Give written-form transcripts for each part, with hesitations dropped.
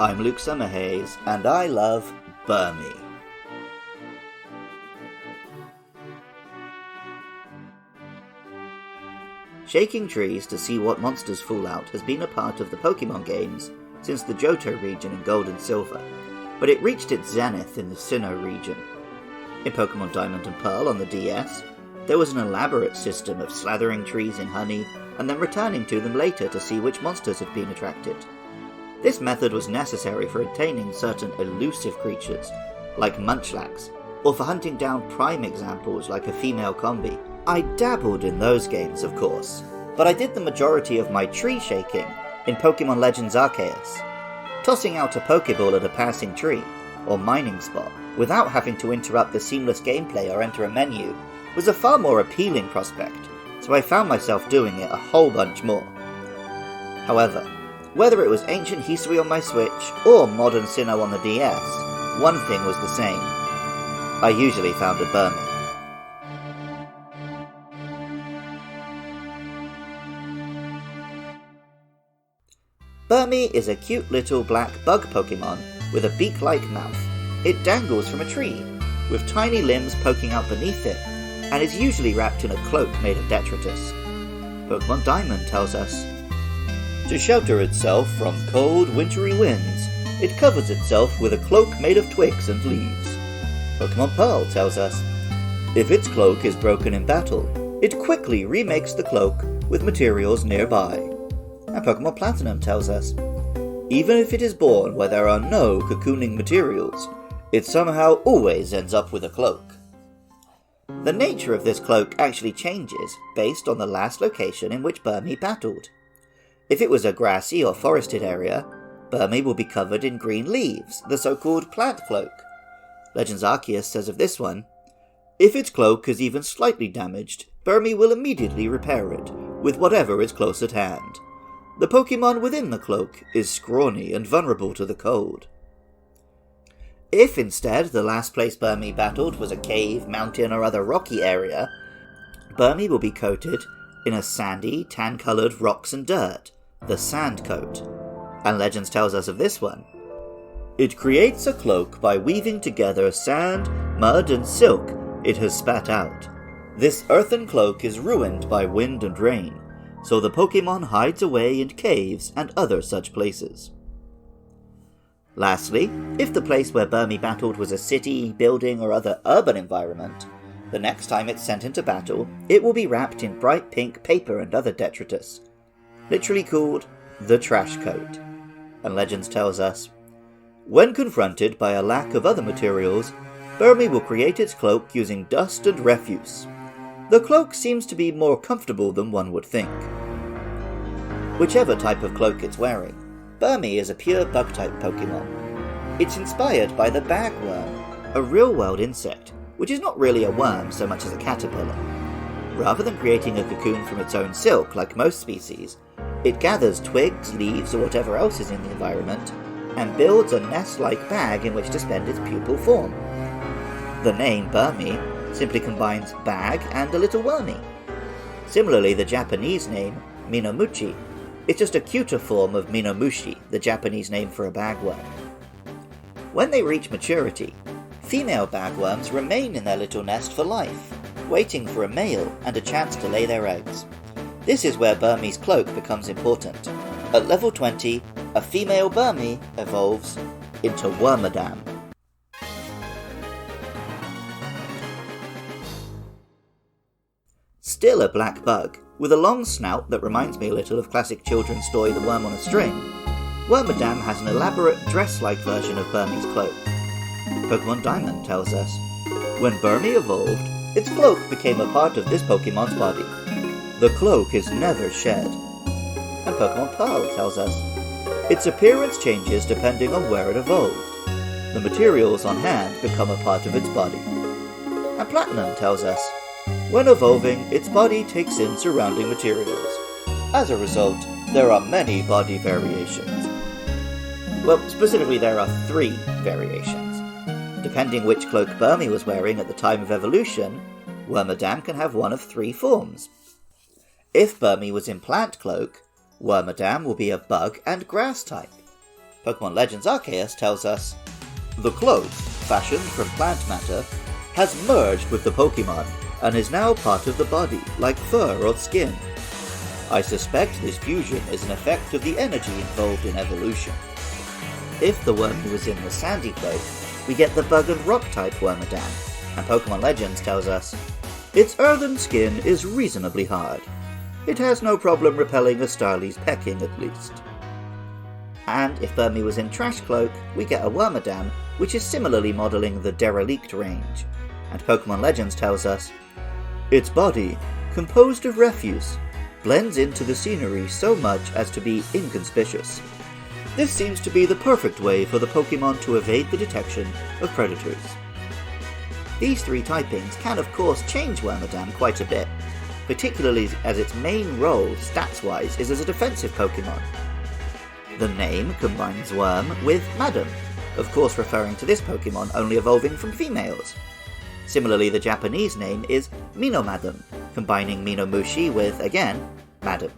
I'm Luke Summerhays, and I love Burmy. Shaking trees to see what monsters fall out has been a part of the Pokemon games since the Johto region in Gold and Silver, but it reached its zenith in the Sinnoh region. In Pokemon Diamond and Pearl on the DS, there was an elaborate system of slathering trees in honey and then returning to them later to see which monsters had been attracted. This method was necessary for attaining certain elusive creatures, like Munchlax, or for hunting down prime examples like a female Combi. I dabbled in those games, of course, but I did the majority of my tree shaking in Pokemon Legends Arceus. Tossing out a Pokeball at a passing tree, or mining spot, without having to interrupt the seamless gameplay or enter a menu, was a far more appealing prospect, so I found myself doing it a whole bunch more. However, whether it was Ancient Hisui on my Switch or Modern Sinnoh on the DS, one thing was the same. I usually found a Burmy. Burmy is a cute little black bug Pokemon with a beak-like mouth. It dangles from a tree, with tiny limbs poking out beneath it, and is usually wrapped in a cloak made of detritus. Pokemon Diamond tells us, to shelter itself from cold, wintry winds, it covers itself with a cloak made of twigs and leaves. Pokemon Pearl tells us, if its cloak is broken in battle, it quickly remakes the cloak with materials nearby. And Pokemon Platinum tells us, even if it is born where there are no cocooning materials, it somehow always ends up with a cloak. The nature of this cloak actually changes based on the last location in which Burmy battled. If it was a grassy or forested area, Burmy will be covered in green leaves, the so-called plant cloak. Legends Arceus says of this one, if its cloak is even slightly damaged, Burmy will immediately repair it with whatever is close at hand. The Pokemon within the cloak is scrawny and vulnerable to the cold. If instead the last place Burmy battled was a cave, mountain, or other rocky area, Burmy will be coated in a sandy, tan-coloured rocks and dirt, the sand coat. And Legends tells us of this one. It creates a cloak by weaving together sand, mud, and silk it has spat out. This earthen cloak is ruined by wind and rain, so the Pokemon hides away in caves and other such places. Lastly, if the place where Burmy battled was a city, building, or other urban environment, the next time it's sent into battle, it will be wrapped in bright pink paper and other detritus, literally called the trash coat. And Legends tells us, when confronted by a lack of other materials, Burmy will create its cloak using dust and refuse. The cloak seems to be more comfortable than one would think. Whichever type of cloak it's wearing, Burmy is a pure bug-type Pokemon. It's inspired by the Bagworm, a real-world insect, which is not really a worm so much as a caterpillar. Rather than creating a cocoon from its own silk like most species, it gathers twigs, leaves, or whatever else is in the environment, and builds a nest-like bag in which to spend its pupal form. The name Burmy simply combines bag and a little wormy. Similarly, the Japanese name Minomuchi is just a cuter form of Minomushi, the Japanese name for a bagworm. When they reach maturity, female bagworms remain in their little nest for life, waiting for a male and a chance to lay their eggs. This is where Burmy's cloak becomes important. At level 20, a female Burmy evolves into Wormadam. Still a black bug, with a long snout that reminds me a little of classic children's story The Worm on a String, Wormadam has an elaborate dress-like version of Burmy's cloak. Pokemon Diamond tells us, when Burmy evolved, its cloak became a part of this Pokemon's body. The cloak is never shed. And Pokemon Pearl tells us, its appearance changes depending on where it evolved. The materials on hand become a part of its body. And Platinum tells us, when evolving, its body takes in surrounding materials. As a result, there are many body variations. Well, specifically there are 3 variations. Depending which cloak Burmy was wearing at the time of evolution, Wormadam can have one of 3 forms. If Burmy was in Plant Cloak, Wormadam will be a bug and grass type. Pokemon Legends Arceus tells us, "The cloak, fashioned from plant matter, has merged with the Pokemon and is now part of the body, like fur or skin. I suspect this fusion is an effect of the energy involved in evolution." If the Wormy was in the sandy cloak, we get the bug and rock type Wormadam, and Pokemon Legends tells us, "Its earthen skin is reasonably hard. It has no problem repelling a Starly's pecking at least." And if Burmy was in Trash Cloak, we get a Wormadam, which is similarly modelling the Derelict range, and Pokemon Legends tells us, "Its body, composed of refuse, blends into the scenery so much as to be inconspicuous. This seems to be the perfect way for the Pokemon to evade the detection of predators." These three typings can of course change Wormadam quite a bit, particularly as its main role, stats-wise, is as a defensive Pokemon. The name combines worm with madam, of course referring to this Pokemon only evolving from females. Similarly, the Japanese name is Minomadam, combining Minomushi with, again, madam.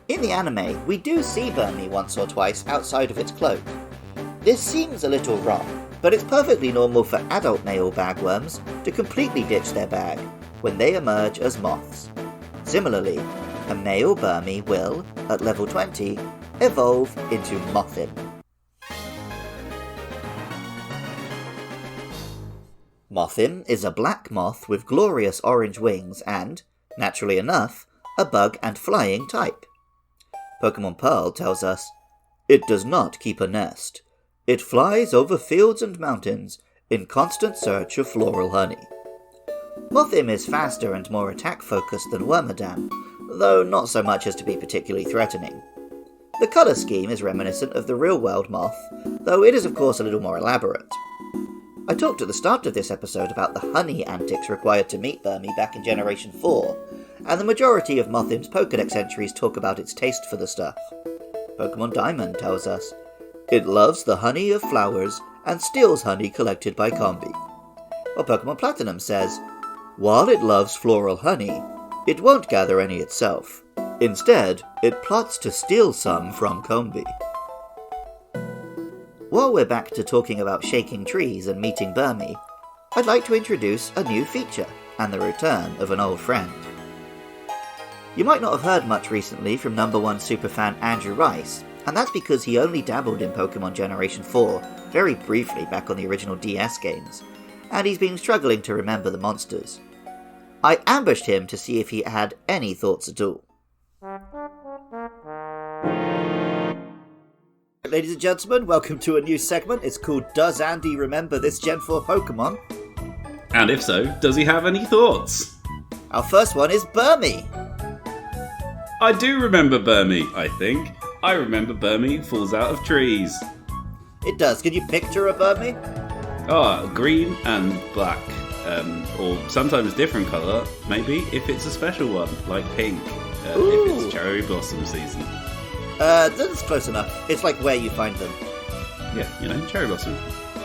In the anime, we do see Burmy once or twice outside of its cloak. This seems a little wrong, but it's perfectly normal for adult male bagworms to completely ditch their bag when they emerge as moths. Similarly, a male Burmy will, at level 20, evolve into Mothim. Mothim is a black moth with glorious orange wings and, naturally enough, a bug and flying type. Pokemon Pearl tells us, "It does not keep a nest. It flies over fields and mountains in constant search of floral honey." Mothim is faster and more attack-focused than Wormadam, though not so much as to be particularly threatening. The colour scheme is reminiscent of the real-world moth, though it is of course a little more elaborate. I talked at the start of this episode about the honey antics required to meet Burmy back in Generation 4, and the majority of Mothim's Pokédex entries talk about its taste for the stuff. Pokemon Diamond tells us, "It loves the honey of flowers and steals honey collected by Combi." While Pokemon Platinum says, "While it loves floral honey, it won't gather any itself. Instead, it plots to steal some from Combi." While we're back to talking about shaking trees and meeting Burmy, I'd like to introduce a new feature and the return of an old friend. You might not have heard much recently from #1 superfan Andrew Rice, and that's because he only dabbled in Pokemon Generation 4 very briefly back on the original DS games, and he's been struggling to remember the monsters. I ambushed him to see if he had any thoughts at all. Ladies and gentlemen, welcome to a new segment. It's called Does Andy Remember This Gen 4 Pokemon? And if so, does he have any thoughts? Our first one is Burmy. I do remember Burmy, I think. I remember Burmy falls out of trees. It does. Can you picture a Burmy? Green and black. Or sometimes different colour, maybe, if it's a special one, like pink, if it's cherry blossom season. That's close enough. It's like where you find them. Yeah, cherry blossom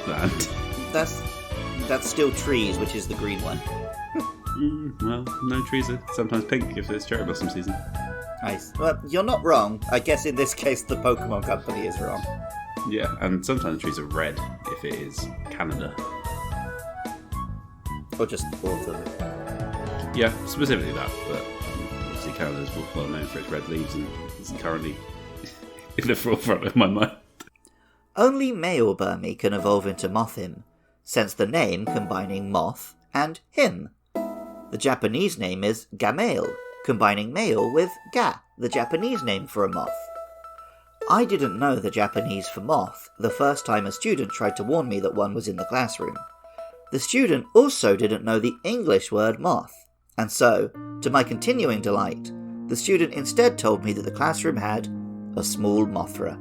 land. That's still trees, which is the green one. Well, no, trees are sometimes pink if it's cherry blossom season. Nice. Well, you're not wrong. I guess in this case the Pokemon Company is wrong. Yeah, and sometimes trees are red if it is Canada. Or just autumn. Yeah, specifically that, but obviously Canada's well known for its red leaves and isn't currently in the forefront of my mind. Only male Burmy can evolve into Mothim, since the name combining moth and him. The Japanese name is Gamale, combining male with Ga, the Japanese name for a moth. I didn't know the Japanese for moth the first time a student tried to warn me that one was in the classroom. The student also didn't know the English word moth, and so, to my continuing delight, the student instead told me that the classroom had a small Mothra.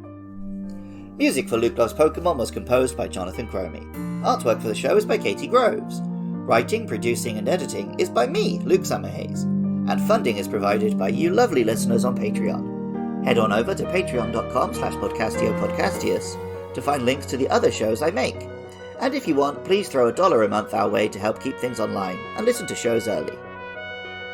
Music for Luke Loves Pokemon was composed by Jonathan Cromie. Artwork for the show is by Katie Groves. Writing, producing and editing is by me, Luke Summerhays. And funding is provided by you lovely listeners on Patreon. Head on over to patreon.com/podcastiopodcastius to find links to the other shows I make. And if you want, please throw $1 a month our way to help keep things online and listen to shows early.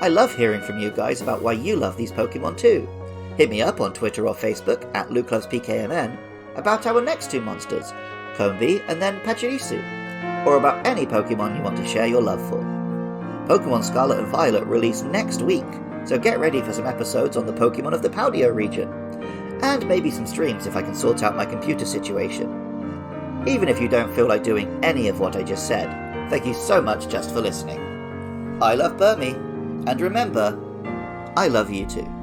I love hearing from you guys about why you love these Pokemon too. Hit me up on Twitter or Facebook @LukeLovesPKMN, about our next 2 monsters, Combee and then Pachirisu, or about any Pokemon you want to share your love for. Pokemon Scarlet and Violet release next week, so get ready for some episodes on the Pokemon of the Paldea region, and maybe some streams if I can sort out my computer situation. Even if you don't feel like doing any of what I just said, thank you so much just for listening. I love Burmy, and remember, I love you too.